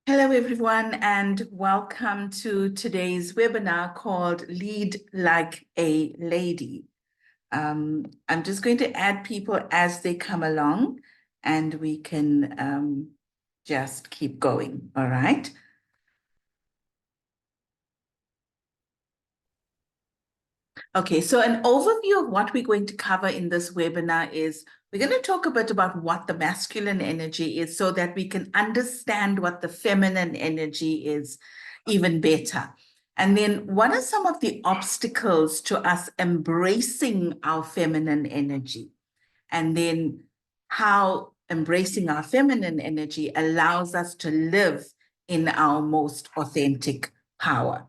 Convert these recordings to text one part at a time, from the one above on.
Hello, everyone, and welcome to today's webinar called Lead Like a Lady. I'm just going to add people as they come along, and we can just keep going, all right? Okay, so an overview of what we're going to cover in this webinar is we're going to talk a bit about what the masculine energy is so that we can understand what the feminine energy is even better. And then what are some of the obstacles to us embracing our feminine energy? And then how embracing our feminine energy allows us to live in our most authentic power.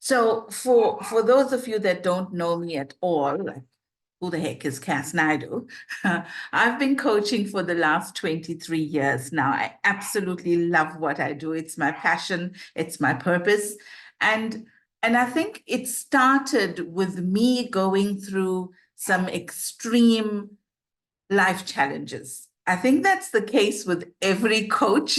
So for those of you that don't know me at all, like who the heck is Cass Naidu? I've been coaching for the last 23 years now. I absolutely love what I do. It's my passion, it's my purpose. And I think it started with me going through some extreme life challenges. I think that's the case with every coach.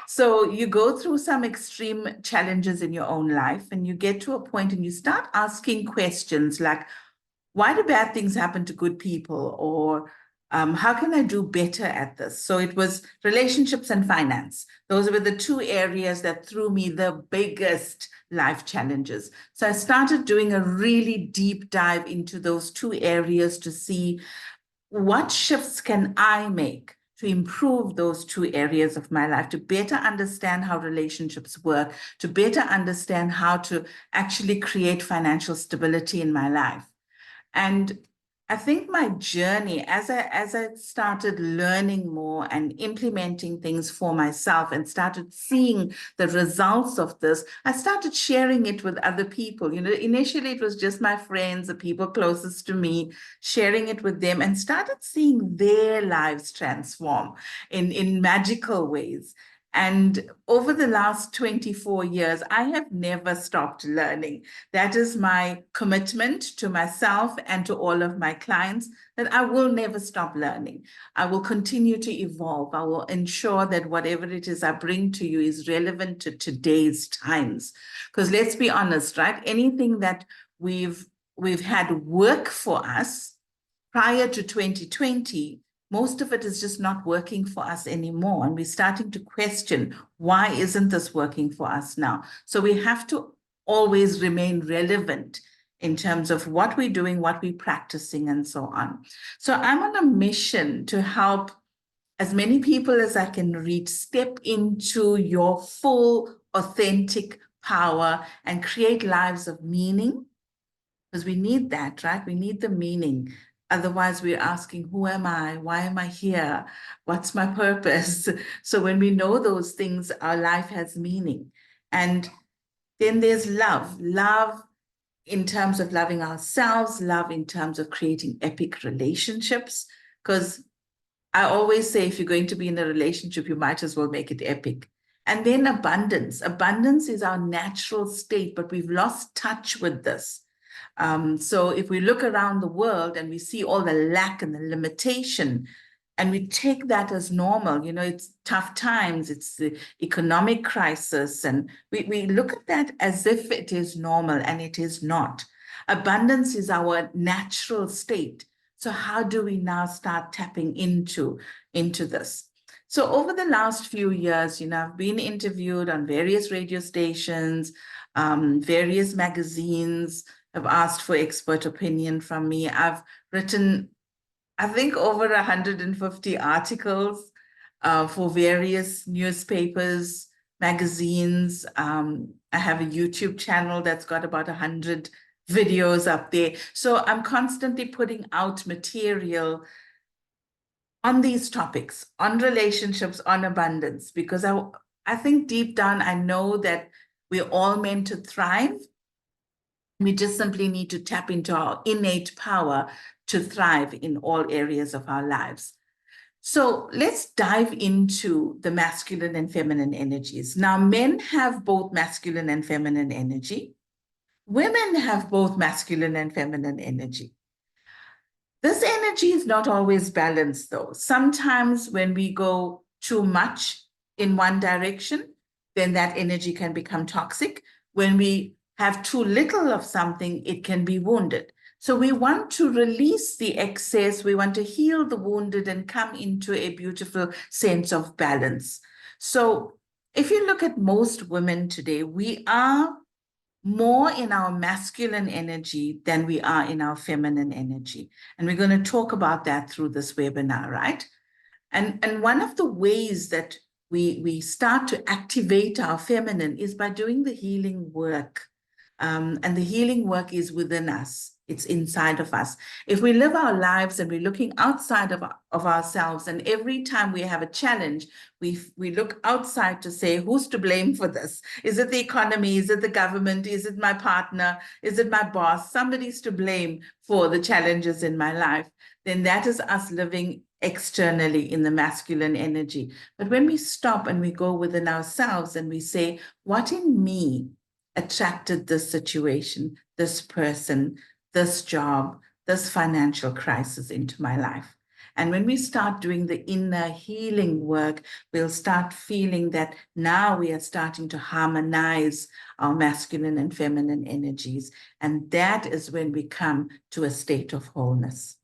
So you go through some extreme challenges in your own life, and you get to a point and you start asking questions like, why do bad things happen to good people? Or how can I do better at this? So it was relationships and finance. Those were the two areas that threw me the biggest life challenges. So I started doing a really deep dive into those two areas to see what shifts can I make to improve those two areas of my life, to better understand how relationships work, to better understand how to actually create financial stability in my life. And I think my journey, as I started learning more and implementing things for myself and started seeing the results of this, I started sharing it with other people. You know, initially it was just my friends, the people closest to me, sharing it with them, and started seeing their lives transform in magical ways. And over the last 24 years, I have never stopped learning. That is my commitment to myself and to all of my clients, that I will never stop learning. I will continue to evolve. I will ensure that whatever it is I bring to you is relevant to today's times. Because let's be honest, right? Anything that we've had work for us prior to 2020, most of it is just not working for us anymore. And we're starting to question, why isn't this working for us now? So we have to always remain relevant in terms of what we're doing, what we're practicing, and so on. So I'm on a mission to help as many people as I can reach step into your full, authentic power and create lives of meaning, because we need that, right? We need the meaning. Otherwise, we're asking, who am I? Why am I here? What's my purpose? So when we know those things, our life has meaning. And then there's love in terms of loving ourselves, love in terms of creating epic relationships. Because I always say, if you're going to be in a relationship, you might as well make it epic. And then abundance. Abundance is our natural state, but we've lost touch with this. So if we look around the world and we see all the lack and the limitation, and we take that as normal, you know, it's tough times, it's the economic crisis, and we look at that as if it is normal, and it is not. Abundance is our natural state. So how do we now start tapping into this? So over the last few years, you know, I've been interviewed on various radio stations, various magazines have asked for expert opinion from me. I've written, I think, over 150 articles for various newspapers, magazines. I have a YouTube channel that's got about 100 videos up there. So I'm constantly putting out material on these topics, on relationships, on abundance, because I think deep down, I know that we're all meant to thrive. We just simply need to tap into our innate power to thrive in all areas of our lives. So let's dive into the masculine and feminine energies. Now, men have both masculine and feminine energy. Women have both masculine and feminine energy. This energy is not always balanced, though. Sometimes when we go too much in one direction, then that energy can become toxic. When we have too little of something, it can be wounded. So we want to release the excess, we want to heal the wounded and come into a beautiful sense of balance. So if you look at most women today, we are more in our masculine energy than we are in our feminine energy. And we're going to talk about that through this webinar, right? And one of the ways that we start to activate our feminine is by doing the healing work. And the healing work is within us. It's inside of us. If we live our lives and we're looking outside of ourselves, and every time we have a challenge, we look outside to say, who's to blame for this? Is it the economy? Is it the government? Is it my partner? Is it my boss? Somebody's to blame for the challenges in my life. Then that is us living externally in the masculine energy. But when we stop and we go within ourselves and we say, what in me attracted this situation, this person, this job, this financial crisis into my life? And when we start doing the inner healing work, we'll start feeling that now we are starting to harmonize our masculine and feminine energies. And that is when we come to a state of wholeness.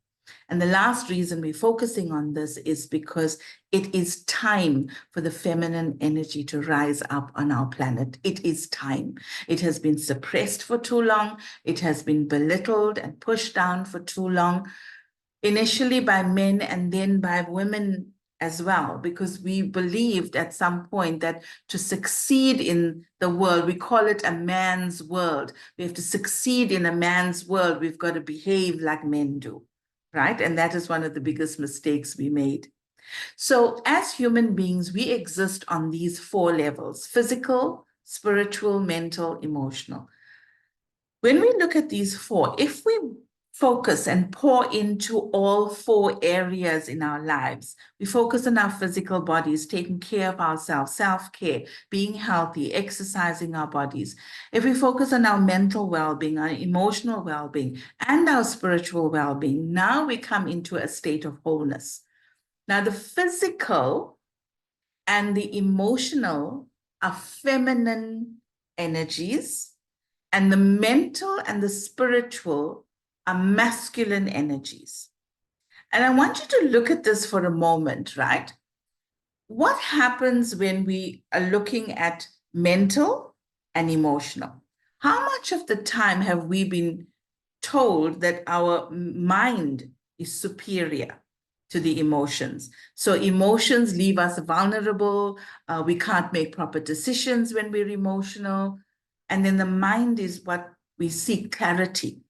And the last reason we're focusing on this is because it is time for the feminine energy to rise up on our planet. It is time. It has been suppressed for too long. It has been belittled and pushed down for too long, initially by men and then by women as well, because we believed at some point that to succeed in the world, we call it a man's world. We have to succeed in a man's world. We've got to behave like men do. Right? And that is one of the biggest mistakes we made. So as human beings, we exist on these 4 levels: physical, spiritual, mental, emotional. When we look at these 4, if we focus and pour into all 4 areas in our lives, we focus on our physical bodies, taking care of ourselves, self-care, being healthy, exercising our bodies. If we focus on our mental well-being, our emotional well-being, and our spiritual well-being, now we come into a state of wholeness. Now, the physical and the emotional are feminine energies, and the mental and the spiritual are masculine energies. And I want you to look at this for a moment, right? What happens when we are looking at mental and emotional? How much of the time have we been told that our mind is superior to the emotions? So emotions leave us vulnerable. We can't make proper decisions when we're emotional. And then the mind is what we seek clarity.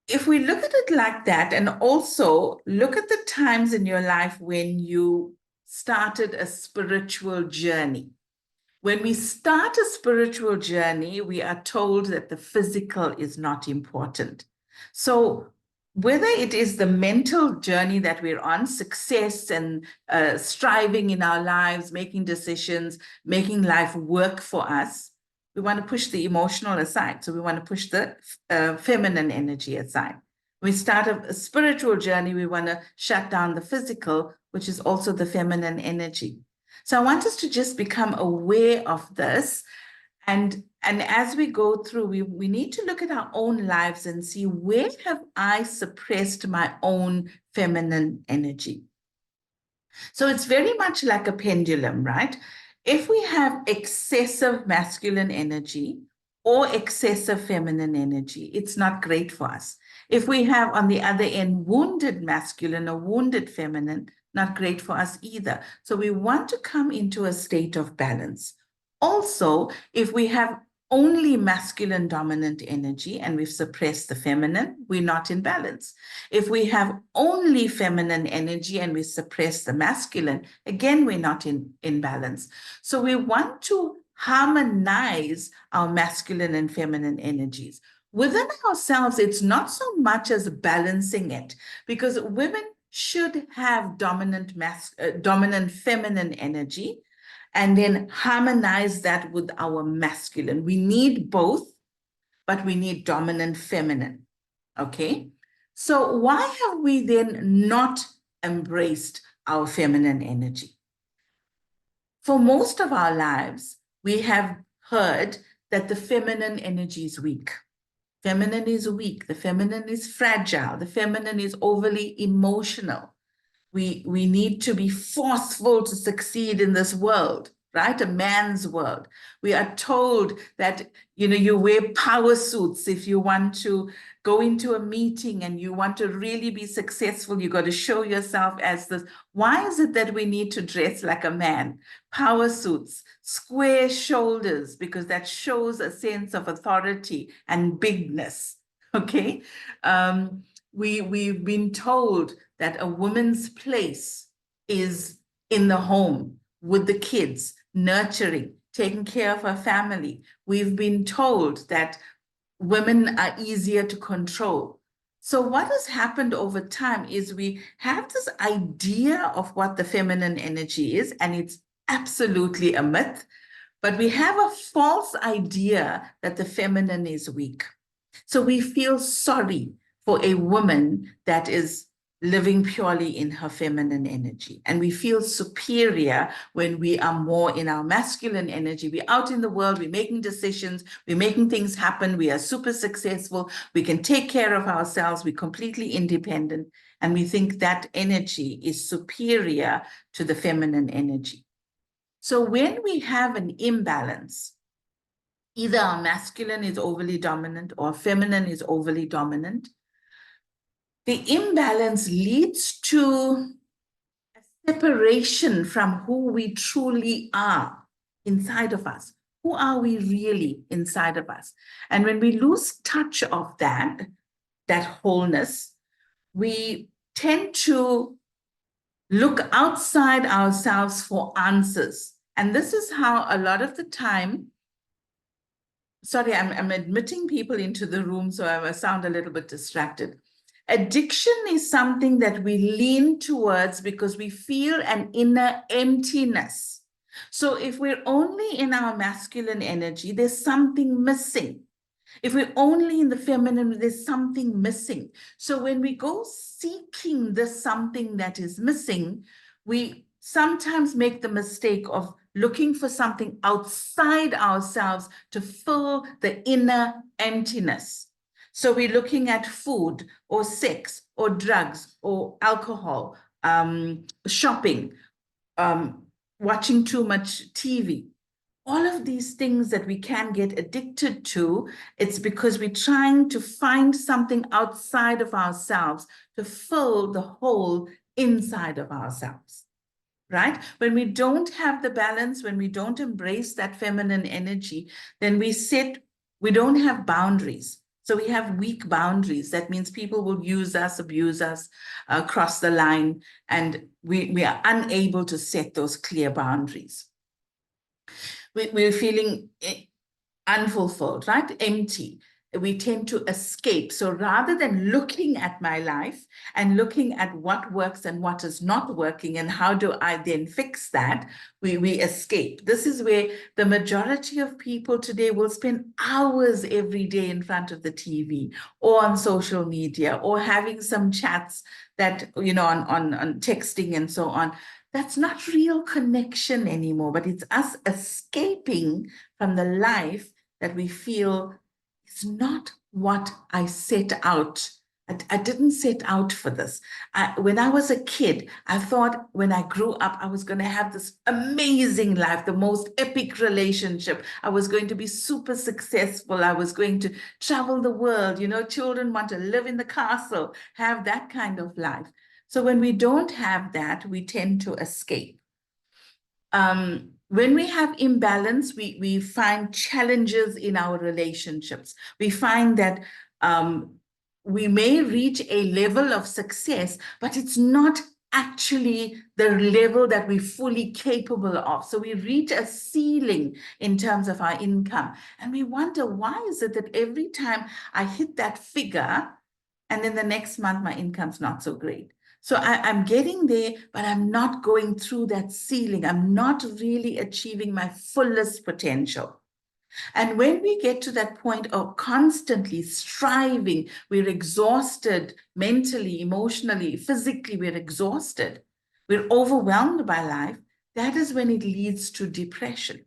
If we look at it like that, and also look at the times in your life when you started a spiritual journey. When we start a spiritual journey, we are told that the physical is not important. So whether it is the mental journey that we're on, success and striving in our lives, making decisions, making life work for us, we want to push the emotional aside. So we want to push the feminine energy aside. When we start a spiritual journey, we want to shut down the physical, which is also the feminine energy. So I want us to just become aware of this. And as we go through, we need to look at our own lives and see, where have I suppressed my own feminine energy? So it's very much like a pendulum, right? If we have excessive masculine energy or excessive feminine energy, it's not great for us. If we have on the other end wounded masculine or wounded feminine, not great for us either. So we want to come into a state of balance. Also, if we have only masculine dominant energy and we've suppressed the feminine, we're not in balance. If we have only feminine energy and we suppress the masculine, again, we're not in balance. So we want to harmonize our masculine and feminine energies. Within ourselves, it's not so much as balancing it, because women should have dominant feminine energy, and then harmonize that with our masculine. We need both, but we need dominant feminine, okay? So why have we then not embraced our feminine energy? For most of our lives, we have heard that the feminine energy is weak. Feminine is weak. The feminine is fragile. The feminine is overly emotional. We need to be forceful to succeed in this world, right? A man's world. We are told that, you wear power suits if you want to go into a meeting and you want to really be successful. You got to show yourself as this. Why is it that we need to dress like a man? Power suits, square shoulders, because that shows a sense of authority and bigness, okay? We've been told that a woman's place is in the home with the kids, nurturing, taking care of her family. We've been told that women are easier to control. So what has happened over time is we have this idea of what the feminine energy is, and it's absolutely a myth, but we have a false idea that the feminine is weak. So we feel sorry for a woman that is living purely in her feminine energy. And we feel superior when we are more in our masculine energy. We're out in the world, we're making decisions, we're making things happen, we are super successful, we can take care of ourselves, we're completely independent, and we think that energy is superior to the feminine energy. So when we have an imbalance, either our masculine is overly dominant or feminine is overly dominant, the imbalance leads to a separation from who we truly are inside of us. Who are we really inside of us? And when we lose touch of that wholeness, we tend to look outside ourselves for answers. And this is how a lot of the time, sorry, I'm admitting people into the room, so I sound a little bit distracted. Addiction is something that we lean towards because we feel an inner emptiness. So if we're only in our masculine energy, there's something missing. If we're only in the feminine, there's something missing. So when we go seeking this something that is missing, we sometimes make the mistake of looking for something outside ourselves to fill the inner emptiness. So we're looking at food or sex or drugs or alcohol, shopping, watching too much TV. All of these things that we can get addicted to, it's because we're trying to find something outside of ourselves to fill the hole inside of ourselves, right? When we don't have the balance, when we don't embrace that feminine energy, then we don't have boundaries. So we have weak boundaries. That means people will use us, abuse us, cross the line, and we are unable to set those clear boundaries. We're feeling unfulfilled, right? Empty. We tend to escape. So rather than looking at my life and looking at what works and what is not working and how do I then fix that, we escape. This is where the majority of people today will spend hours every day in front of the TV or on social media or having some chats that, on texting and so on. That's not real connection anymore, but it's us escaping from the life that we feel is not what I set out. I didn't set out for this. When I was a kid, I thought when I grew up, I was going to have this amazing life, the most epic relationship. I was going to be super successful. I was going to travel the world. Children want to live in the castle, have that kind of life. So when we don't have that, we tend to escape. When we have imbalance, we find challenges in our relationships. We find that we may reach a level of success, but it's not actually the level that we're fully capable of. So we reach a ceiling in terms of our income. And we wonder, why is it that every time I hit that figure, and then the next month my income's not so great? So I'm getting there, but I'm not going through that ceiling. I'm not really achieving my fullest potential. And when we get to that point of constantly striving, we're exhausted mentally, emotionally, physically, we're exhausted. We're overwhelmed by life. that is when it leads to depression.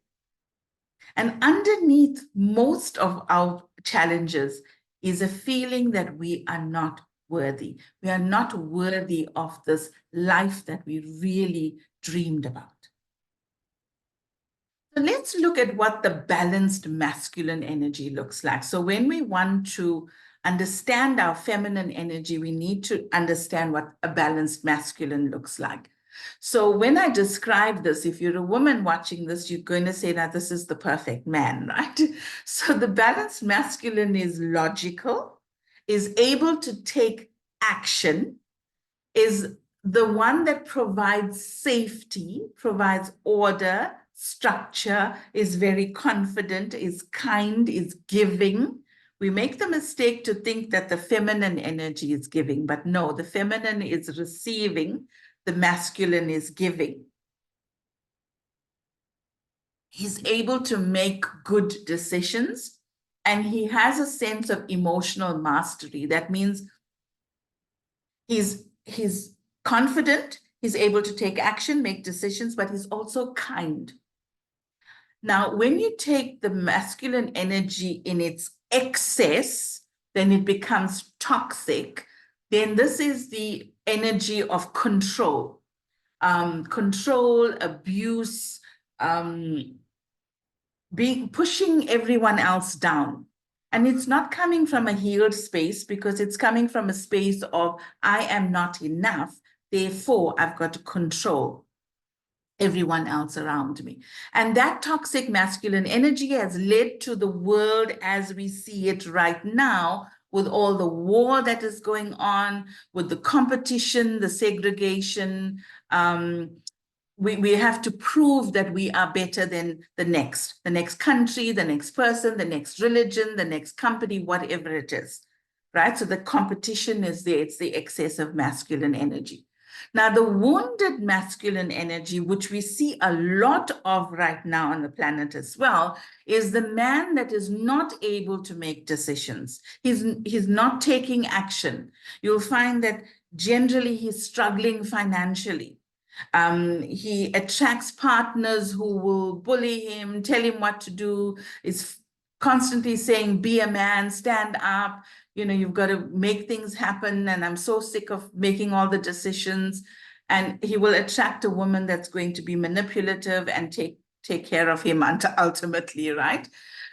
And underneath most of our challenges is a feeling that we are not worthy. We are not worthy of this life that we really dreamed about. So let's look at what the balanced masculine energy looks like. So when we want to understand our feminine energy, we need to understand what a balanced masculine looks like. So when I describe this, if you're a woman watching this, you're going to say that this is the perfect man, right? So the balanced masculine is logical, is able to take action, is the one that provides safety, provides order, structure, is very confident, is kind, is giving. We make the mistake to think that the feminine energy is giving, but no, the feminine is receiving, the masculine is giving. He's able to make good decisions, and he has a sense of emotional mastery. That means he's confident, he's able to take action, make decisions, but he's also kind. Now, when you take the masculine energy in its excess, then it becomes toxic. Then this is the energy of control, abuse, pushing everyone else down. And it's not coming from a healed space, because it's coming from a space of, I am not enough, therefore I've got to control everyone else around me. And that toxic masculine energy has led to the world as we see it right now, with all the war that is going on, with the competition, the segregation. We have to prove that we are better than the next country, the next person, the next religion, the next company, whatever it is, right? So the competition is there. It's the excess of masculine energy. Now, the wounded masculine energy, which we see a lot of right now on the planet as well, is the man that is not able to make decisions. He's not taking action. You'll find that generally he's struggling financially. He attracts partners who will bully him, tell him what to do, is constantly saying, be a man, stand up, you've got to make things happen, and I'm so sick of making all the decisions. And he will attract a woman that's going to be manipulative and take care of him ultimately, right?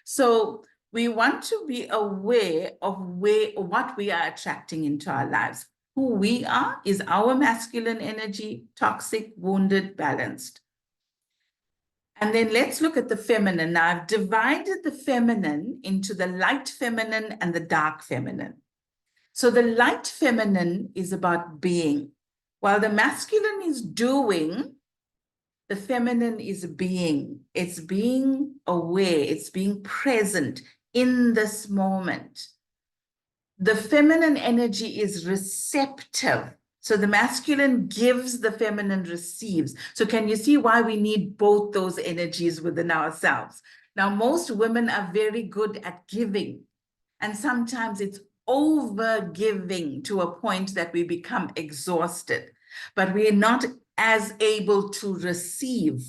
So we want to be aware of what we are attracting into our lives. Who we are is our masculine energy, toxic, wounded, balanced. And then let's look at the feminine. Now, I've divided the feminine into the light feminine and the dark feminine. So the light feminine is about being. While the masculine is doing, the feminine is being. It's being aware. It's being present in this moment. The feminine energy is receptive. So the masculine gives, the feminine receives. So can you see why we need both those energies within ourselves? Now, most women are very good at giving, and sometimes it's over giving to a point that we become exhausted, but we are not as able to receive.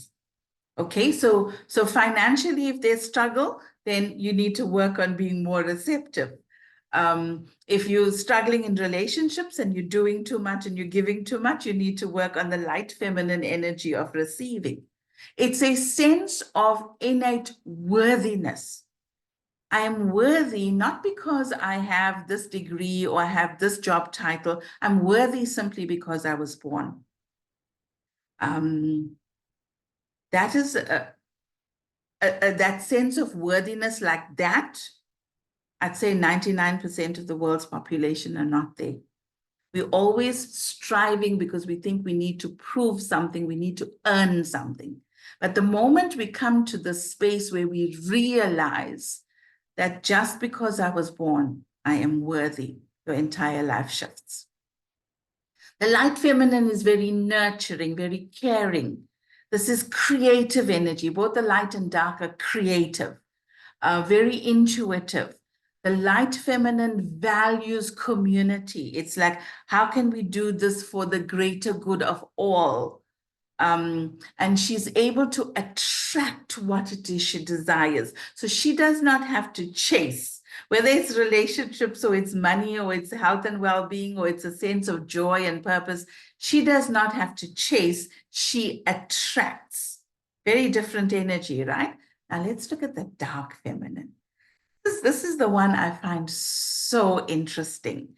Okay, so financially, if there's struggle, then you need to work on being more receptive. If you're struggling in relationships and you're doing too much and you're giving too much, you need to work on the light feminine energy of receiving. It's a sense of innate worthiness. I am worthy not because I have this degree or I have this job title. I'm worthy simply because I was born. That is that sense of worthiness like that. I'd say 99% of the world's population are not there. We're always striving because we think we need to prove something, we need to earn something. But the moment we come to the space where we realize that just because I was born, I am worthy, your entire life shifts. The light feminine is very nurturing, very caring. This is creative energy. Both the light and dark are creative, very intuitive. The light feminine values community. It's like, how can we do this for the greater good of all? And she's able to attract what it is she desires. So she does not have to chase, whether it's relationships or it's money or it's health and well-being or it's a sense of joy and purpose. She does not have to chase, she attracts. Very different energy, right? Now let's look at the dark feminine. This is the one I find so interesting.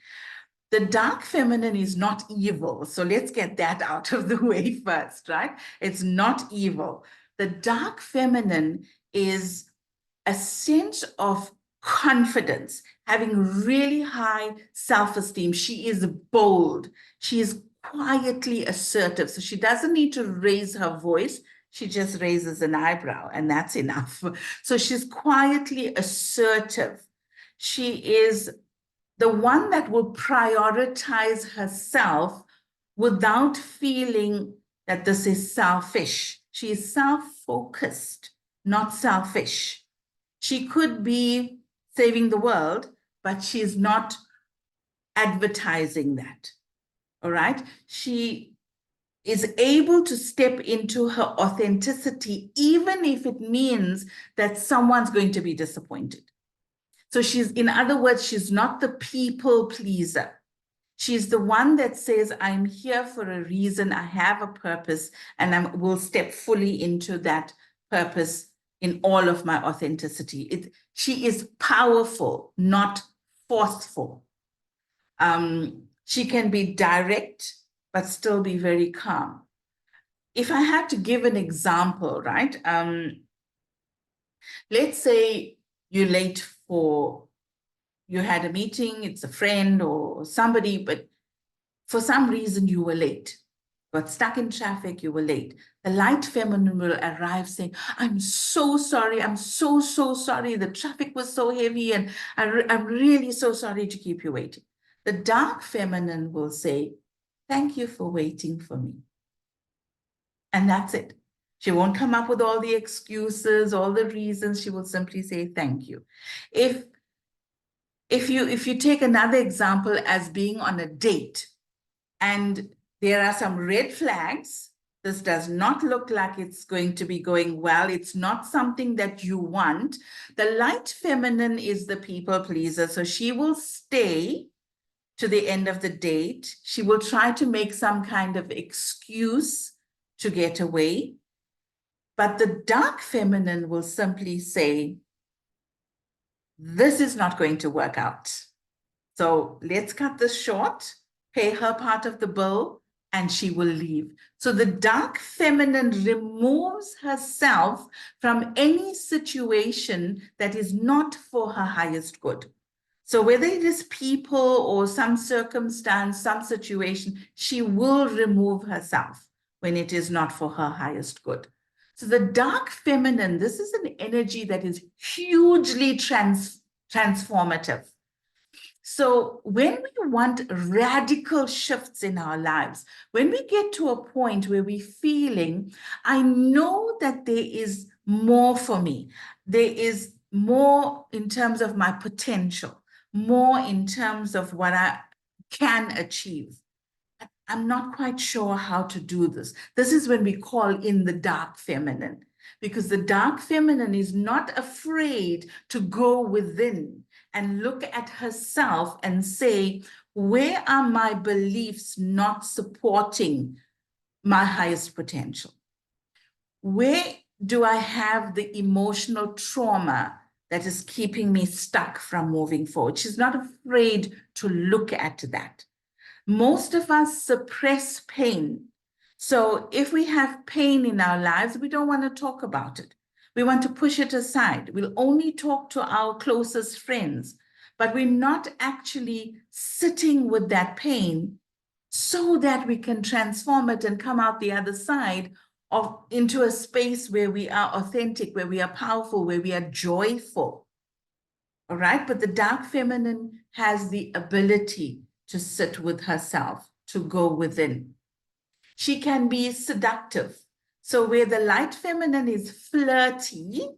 The dark feminine is not evil. So let's get that out of the way first, right? It's not evil. The dark feminine is a sense of confidence, having really high self-esteem. She is bold. She is quietly assertive. So she doesn't need to raise her voice. She just raises an eyebrow, and that's enough. So she's quietly assertive. She is the one that will prioritize herself without feeling that this is selfish. She is self-focused, not selfish. She could be saving the world, but she's not advertising that. All right? She is able to step into her authenticity, even if it means that someone's going to be disappointed. So she's, in other words, she's not the people pleaser. She's the one that says, I'm here for a reason, I have a purpose, and I will step fully into that purpose in all of my authenticity. She is powerful, not forceful. She can be direct, but still be very calm. If I had to give an example, right? Let's say you're late you had a meeting, it's a friend or somebody, but for some reason you were late, got stuck in traffic, you were late. The light feminine will arrive saying, I'm so sorry, I'm so sorry. The traffic was so heavy and I'm really so sorry to keep you waiting. The dark feminine will say, thank you for waiting for me. And that's it. She won't come up with all the excuses, all the reasons. She will simply say, thank you. If you take another example as being on a date, and there are some red flags, this does not look like it's going to be going well. It's not something that you want. The light feminine is the people pleaser. So she will stay to the end of the date. She will try to make some kind of excuse to get away. But the dark feminine will simply say, this is not going to work out. So let's cut this short, pay her part of the bill, and she will leave. So the dark feminine removes herself from any situation that is not for her highest good. So whether it is people or some circumstance, some situation, she will remove herself when it is not for her highest good. So the dark feminine, this is an energy that is hugely transformative. So when we want radical shifts in our lives, when we get to a point where we're feeling, I know that there is more for me, there is more in terms of my potential, more in terms of what I can achieve. I'm not quite sure how to do this. This is when we call in the dark feminine, because the dark feminine is not afraid to go within and look at herself and say, where are my beliefs not supporting my highest potential? Where do I have the emotional trauma that is keeping me stuck from moving forward? She's not afraid to look at that. Most of us suppress pain. So if we have pain in our lives, we don't want to talk about it. We want to push it aside. We'll only talk to our closest friends, but we're not actually sitting with that pain so that we can transform it and come out the other side into a space where we are authentic, where we are powerful, where we are joyful. All right, but the dark feminine has the ability to sit with herself, to go within. She can be seductive. So where the light feminine is flirty,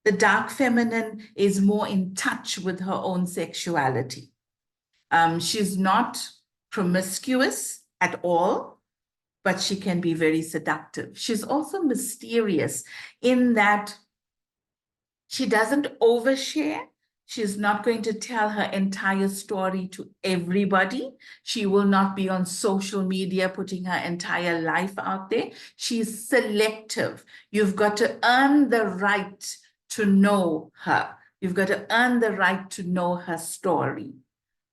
the dark feminine is more in touch with her own sexuality. She's not promiscuous at all. but she can be very seductive. She's also mysterious in that she doesn't overshare. She's not going to tell her entire story to everybody. She will not be on social media putting her entire life out there. She's selective. You've got to earn the right to know her. You've got to earn the right to know her story.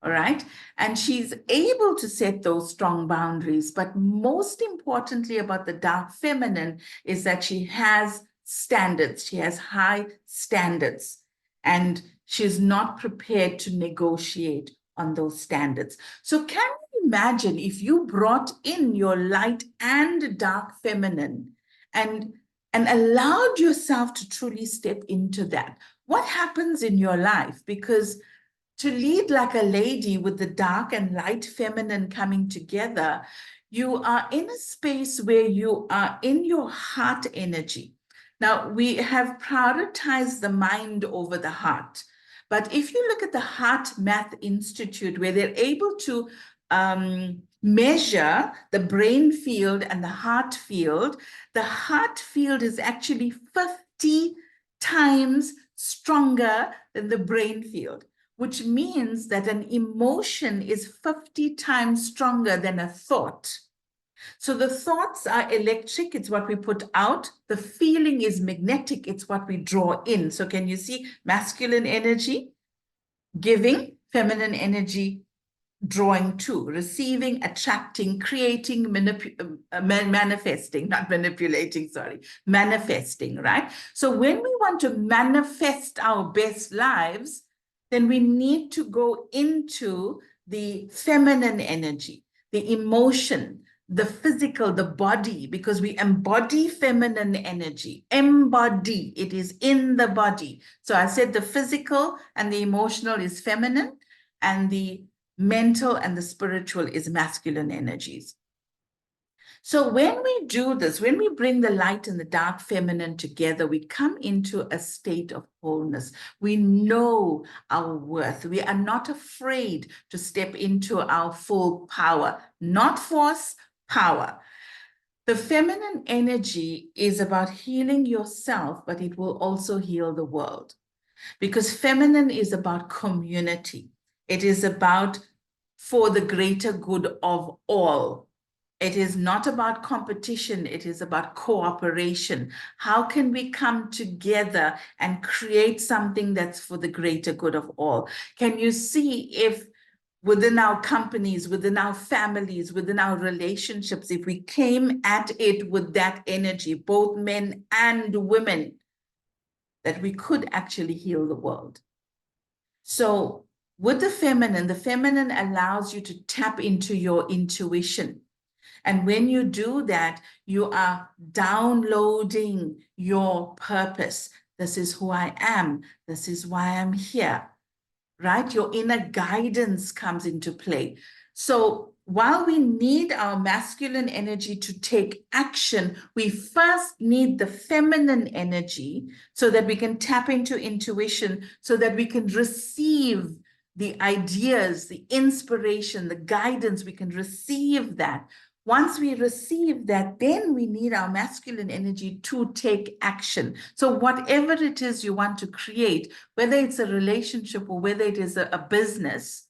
All right. And she's able to set those strong boundaries. But most importantly about the dark feminine is that she has standards. She has high standards. And she's not prepared to negotiate on those standards. So can you imagine if you brought in your light and dark feminine and allowed yourself to truly step into that? What happens in your life? Because to lead like a lady with the dark and light feminine coming together, you are in a space where you are in your heart energy. Now, we have prioritized the mind over the heart. But if you look at the Heart Math Institute, where they're able to measure the brain field and the heart field is actually 50 times stronger than the brain field, which means that an emotion is 50 times stronger than a thought. So the thoughts are electric, it's what we put out. The feeling is magnetic, it's what we draw in. So can you see masculine energy, giving, feminine energy, drawing to, receiving, attracting, creating, manifesting, not manipulating, sorry, manifesting, right? So when we want to manifest our best lives, then we need to go into the feminine energy, the emotion, the physical, the body, because we embody feminine energy. Embody, it is in the body. So I said the physical and the emotional is feminine, and the mental and the spiritual is masculine energies. So when we do this, when we bring the light and the dark feminine together, we come into a state of wholeness. We know our worth. We are not afraid to step into our full power, not force, power. The feminine energy is about healing yourself, but it will also heal the world, because feminine is about community. It is about for the greater good of all. It is not about competition. It is about cooperation. How can we come together and create something that's for the greater good of all? Can you see if within our companies, within our families, within our relationships, if we came at it with that energy, both men and women, that we could actually heal the world? So with the feminine allows you to tap into your intuition. And when you do that, you are downloading your purpose. This is who I am. This is why I'm here, right? Your inner guidance comes into play. So while we need our masculine energy to take action, we first need the feminine energy so that we can tap into intuition, so that we can receive the ideas, the inspiration, the guidance. We can receive that. Once we receive that, then we need our masculine energy to take action. So whatever it is you want to create, whether it's a relationship or whether it is a business,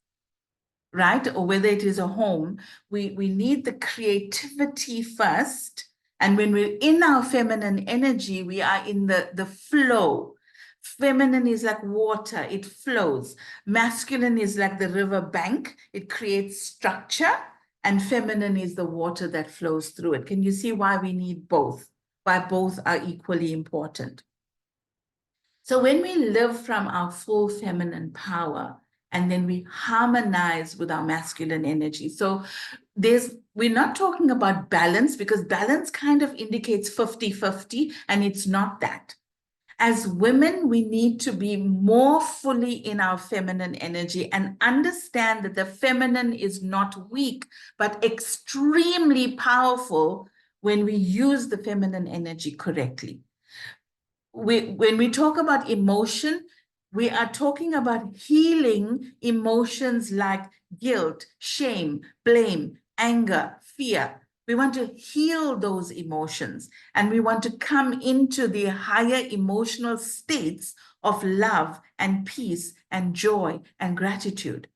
right? Or whether it is a home, we need the creativity first. And when we're in our feminine energy, we are in the flow. Feminine is like water, it flows. Masculine is like the river bank, it creates structure. And feminine is the water that flows through it. Can you see why we need both? Why both are equally important? So when we live from our full feminine power, and then we harmonize with our masculine energy. So we're not talking about balance, because balance kind of indicates 50-50, and it's not that. As women, we need to be more fully in our feminine energy and understand that the feminine is not weak, but extremely powerful when we use the feminine energy correctly. When we talk about emotion, we are talking about healing emotions like guilt, shame, blame, anger, fear. We want to heal those emotions, and we want to come into the higher emotional states of love and peace and joy and gratitude.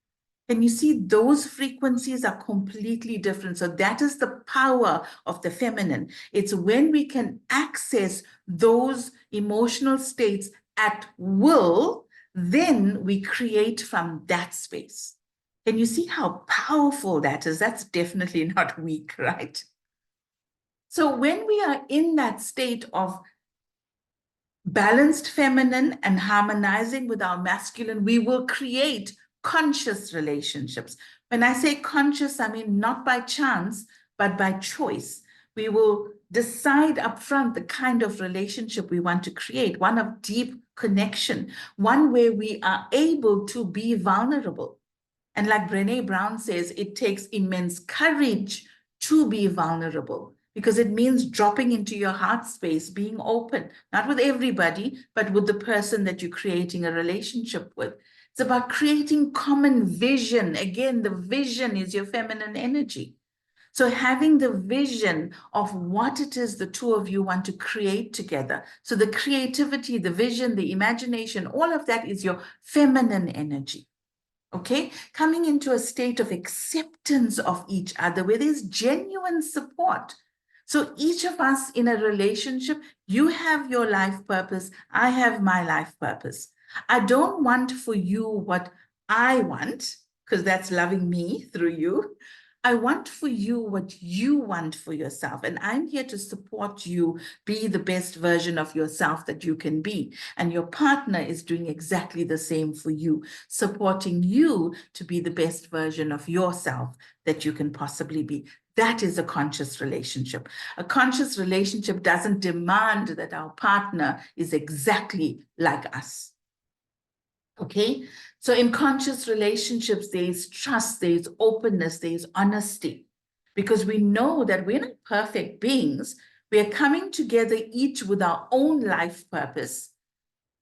And you see, those frequencies are completely different. So that is the power of the feminine. It's when we can access those emotional states at will, then we create from that space. Can you see how powerful that is? That's definitely not weak, right? So when we are in that state of balanced feminine and harmonizing with our masculine, we will create conscious relationships. When I say conscious, I mean not by chance, but by choice. We will decide upfront the kind of relationship we want to create, one of deep connection, one where we are able to be vulnerable. And like Brené Brown says, it takes immense courage to be vulnerable, because it means dropping into your heart space, being open, not with everybody, but with the person that you're creating a relationship with. It's about creating common vision. Again, the vision is your feminine energy. So having the vision of what it is the two of you want to create together. So the creativity, the vision, the imagination, all of that is your feminine energy. Okay, coming into a state of acceptance of each other where there's genuine support. So each of us in a relationship, you have your life purpose, I have my life purpose. I don't want for you what I want, because that's loving me through you. I want for you what you want for yourself. And I'm here to support you be the best version of yourself that you can be. And your partner is doing exactly the same for you, supporting you to be the best version of yourself that you can possibly be. That is a conscious relationship. A conscious relationship doesn't demand that our partner is exactly like us. Okay, so in conscious relationships, there's trust, there's openness, there's honesty, because we know that we're not perfect beings. We are coming together each with our own life purpose,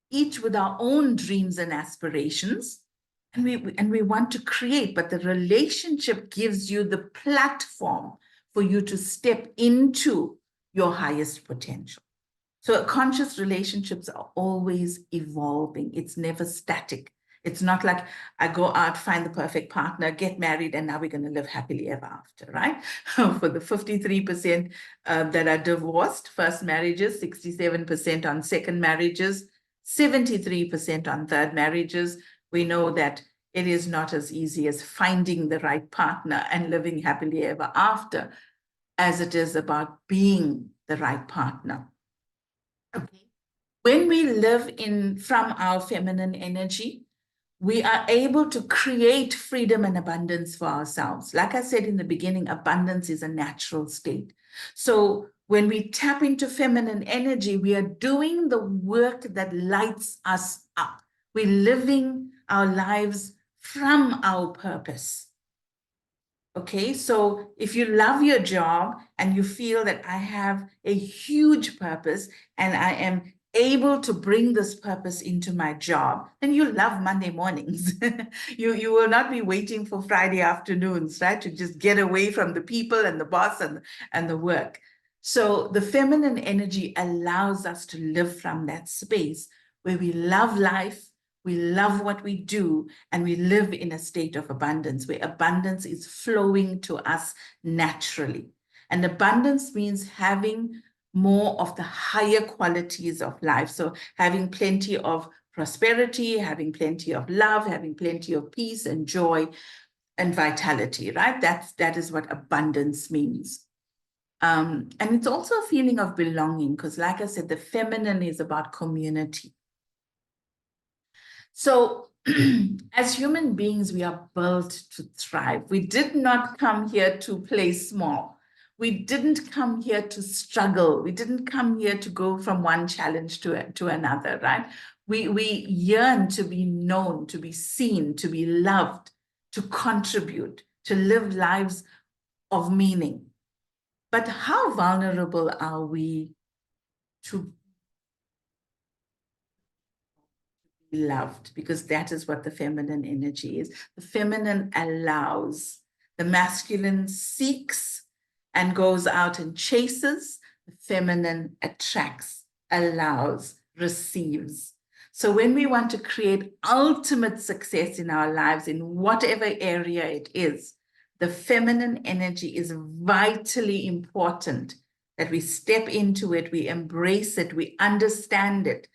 each with our own dreams and aspirations, and we want to create, but the relationship gives you the platform for you to step into your highest potential. So conscious relationships are always evolving. It's never static. It's not like I go out, find the perfect partner, get married, and now we're going to live happily ever after, right? For the 53% that are divorced, first marriages, 67% on second marriages, 73% on third marriages, we know that it is not as easy as finding the right partner and living happily ever after as it is about being the right partner. Okay. When we live from our feminine energy, we are able to create freedom and abundance for ourselves. Like I said in the beginning, abundance is a natural state. So when we tap into feminine energy, we are doing the work that lights us up. We're living our lives from our purpose. Okay, so if you love your job and you feel that I have a huge purpose and I am able to bring this purpose into my job, then you love Monday mornings. You will not be waiting for Friday afternoons, right? To just get away from the people and the boss and the work. So the feminine energy allows us to live from that space where we love life, we love what we do, and we live in a state of abundance where abundance is flowing to us naturally. And abundance means having more of the higher qualities of life. So having plenty of prosperity, having plenty of love, having plenty of peace and joy and vitality, right? That is what abundance means. And it's also a feeling of belonging, because like I said, the feminine is about community. So as human beings, we are built to thrive. We did not come here to play small. We didn't come here to struggle. We didn't come here to go from one challenge to another, right? We yearn to be known, to be seen, to be loved, to contribute, to live lives of meaning. But how vulnerable are we to loved? Because that is what the feminine energy is. The feminine allows, the masculine seeks, and goes out and chases. The feminine attracts, allows, receives. So when we want to create ultimate success in our lives, in whatever area it is, the feminine energy is vitally important, that we step into it, we embrace it, we understand it.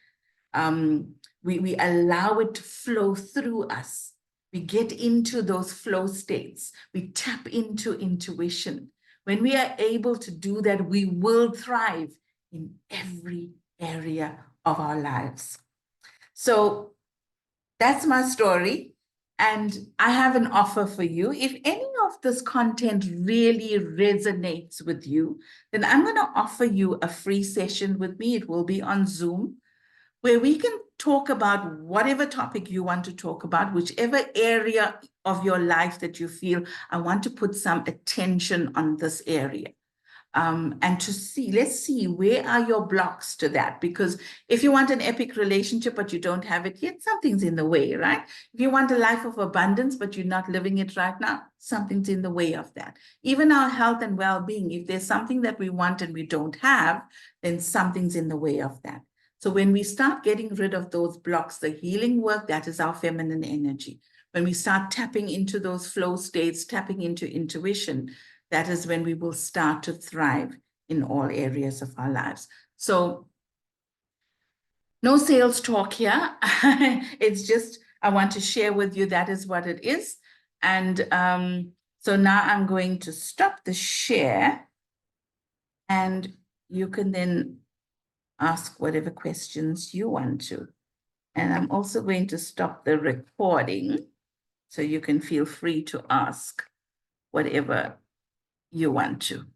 We allow it to flow through us. We get into those flow states. We tap into intuition. When we are able to do that, we will thrive in every area of our lives. So that's my story. And I have an offer for you. If any of this content really resonates with you, then I'm going to offer you a free session with me. It will be on Zoom, where we can talk about whatever topic you want to talk about, whichever area of your life that you feel, I want to put some attention on this area. And to see, let's see, where are your blocks to that? Because if you want an epic relationship, but you don't have it yet, something's in the way, right? If you want a life of abundance, but you're not living it right now, something's in the way of that. Even our health and well-being, if there's something that we want and we don't have, then something's in the way of that. So when we start getting rid of those blocks, the healing work, that is our feminine energy. When we start tapping into those flow states, tapping into intuition, that is when we will start to thrive in all areas of our lives. So no sales talk here. It's just, I want to share with you, that is what it is. And so now I'm going to stop the share, and you can then ask whatever questions you want to. And I'm also going to stop the recording, so you can feel free to ask whatever you want to.